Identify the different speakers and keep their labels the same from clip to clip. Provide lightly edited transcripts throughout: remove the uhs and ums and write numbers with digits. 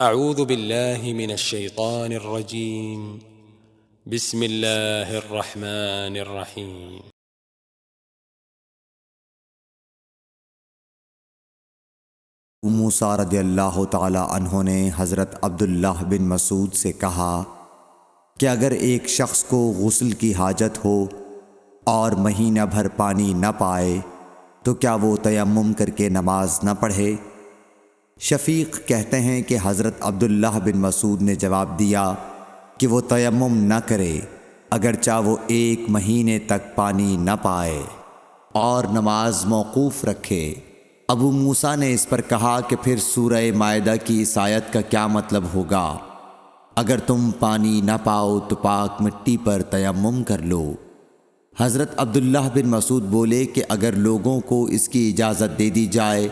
Speaker 1: اعوذ باللہ من الشیطان الرجیم بسم اللہ الرحمن الرحیم۔
Speaker 2: موسیٰ رضی اللہ تعالی عنہ نے حضرت عبداللہ بن مسعود سے کہا کہ اگر ایک شخص کو غسل کی حاجت ہو اور مہینہ بھر پانی نہ پائے تو کیا وہ تیمم کر کے نماز نہ پڑھے؟ شفیق کہتے ہیں کہ حضرت عبداللہ بن مسعود نے جواب دیا کہ وہ تیمم نہ کرے اگرچہ وہ 1 مہینے تک پانی نہ پائے اور نماز موقوف رکھے۔ ابو موسیٰ نے اس پر کہا کہ پھر سورہ مائدہ کی اس آیت کا کیا مطلب ہوگا؟ اگر تم پانی نہ پاؤ تو پاک مٹی پر تیمم کر لو۔ حضرت عبداللہ بن مسعود بولے کہ اگر لوگوں کو اس کی اجازت دے دی جائے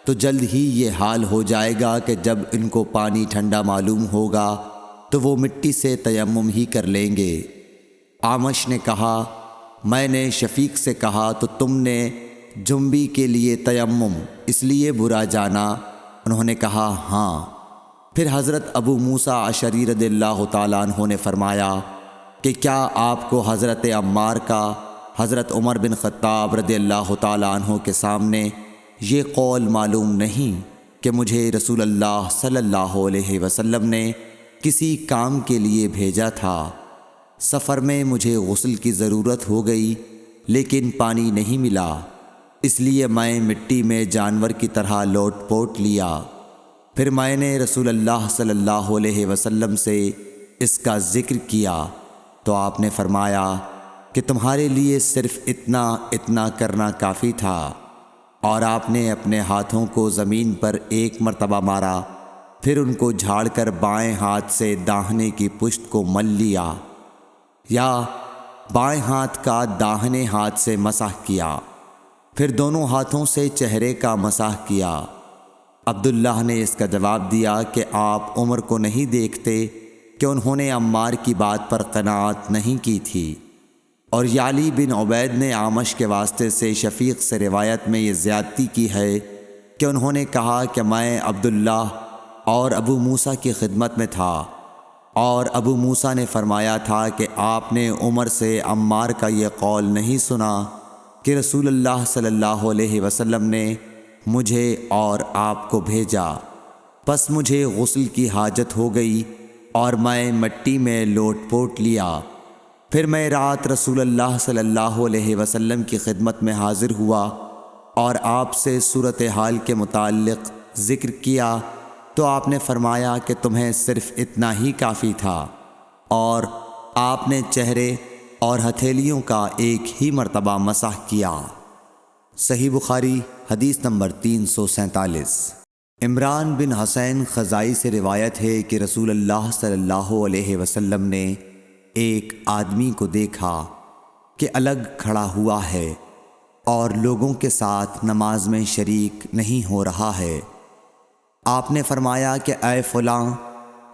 Speaker 2: تو جلد ہی یہ حال ہو جائے گا کہ جب ان کو پانی ٹھنڈا معلوم ہوگا تو وہ مٹی سے تیمم ہی کر لیں گے۔ اعمش نے کہا میں نے شفیق سے کہا تو تم نے جنبی کے لیے تیمم اس لیے برا جانا؟ انہوں نے کہا ہاں۔ پھر حضرت ابو موسیٰ اشعری رضی اللہ تعالیٰ عنہ نے فرمایا کہ کیا آپ کو حضرت عمار کا حضرت عمر بن خطاب رضی اللہ تعالیٰ عنہ کے سامنے یہ قول معلوم نہیں کہ مجھے رسول اللہ صلی اللہ علیہ وسلم نے کسی کام کے لیے بھیجا تھا، سفر میں مجھے غسل کی ضرورت ہو گئی لیکن پانی نہیں ملا، اس لیے میں مٹی میں جانور کی طرح لوٹ پوٹ لیا۔ پھر میں نے رسول اللہ صلی اللہ علیہ وسلم سے اس کا ذکر کیا تو آپ نے فرمایا کہ تمہارے لیے صرف اتنا کرنا کافی تھا، اور آپ نے اپنے ہاتھوں کو زمین پر 1 مرتبہ مارا، پھر ان کو جھاڑ کر بائیں ہاتھ سے داہنے کی پشت کو مل لیا یا بائیں ہاتھ کا داہنے ہاتھ سے مسح کیا، پھر دونوں ہاتھوں سے چہرے کا مسح کیا۔ عبداللہ نے اس کا جواب دیا کہ آپ عمر کو نہیں دیکھتے کہ انہوں نے عمار کی بات پر قناعت نہیں کی تھی؟ اور یعلی بن عبید نے اعمش کے واسطے سے شفیق سے روایت میں یہ زیادتی کی ہے کہ انہوں نے کہا کہ میں عبداللہ اور ابو موسیٰ کی خدمت میں تھا، اور ابو موسیٰ نے فرمایا تھا کہ آپ نے عمر سے عمار کا یہ قول نہیں سنا کہ رسول اللہ صلی اللہ علیہ وسلم نے مجھے اور آپ کو بھیجا، پس مجھے غسل کی حاجت ہو گئی اور میں مٹی میں لوٹ پوٹ لیا۔ پھر میں رات رسول اللہ صلی اللہ علیہ وسلم کی خدمت میں حاضر ہوا اور آپ سے صورتحال کے متعلق ذکر کیا تو آپ نے فرمایا کہ تمہیں صرف اتنا ہی کافی تھا، اور آپ نے چہرے اور ہتھیلیوں کا 1 ہی مرتبہ مسح کیا۔ صحیح بخاری حدیث نمبر 347۔ عمران بن حسین خزائی سے روایت ہے کہ رسول اللہ صلی اللہ علیہ وسلم نے ایک آدمی کو دیکھا کہ الگ کھڑا ہوا ہے اور لوگوں کے ساتھ نماز میں شریک نہیں ہو رہا ہے۔ آپ نے فرمایا کہ اے فلاں،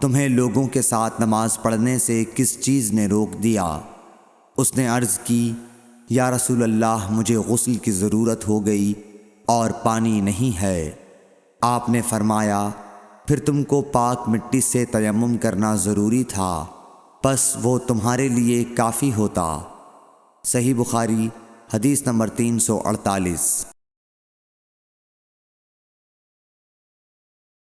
Speaker 2: تمہیں لوگوں کے ساتھ نماز پڑھنے سے کس چیز نے روک دیا؟ اس نے عرض کی یا رسول اللہ، مجھے غسل کی ضرورت ہو گئی اور پانی نہیں ہے۔ آپ نے فرمایا پھر تم کو پاک مٹی سے تیمم کرنا ضروری تھا، پس وہ تمہارے لیے کافی ہوتا۔ صحیح بخاری حدیث نمبر 348۔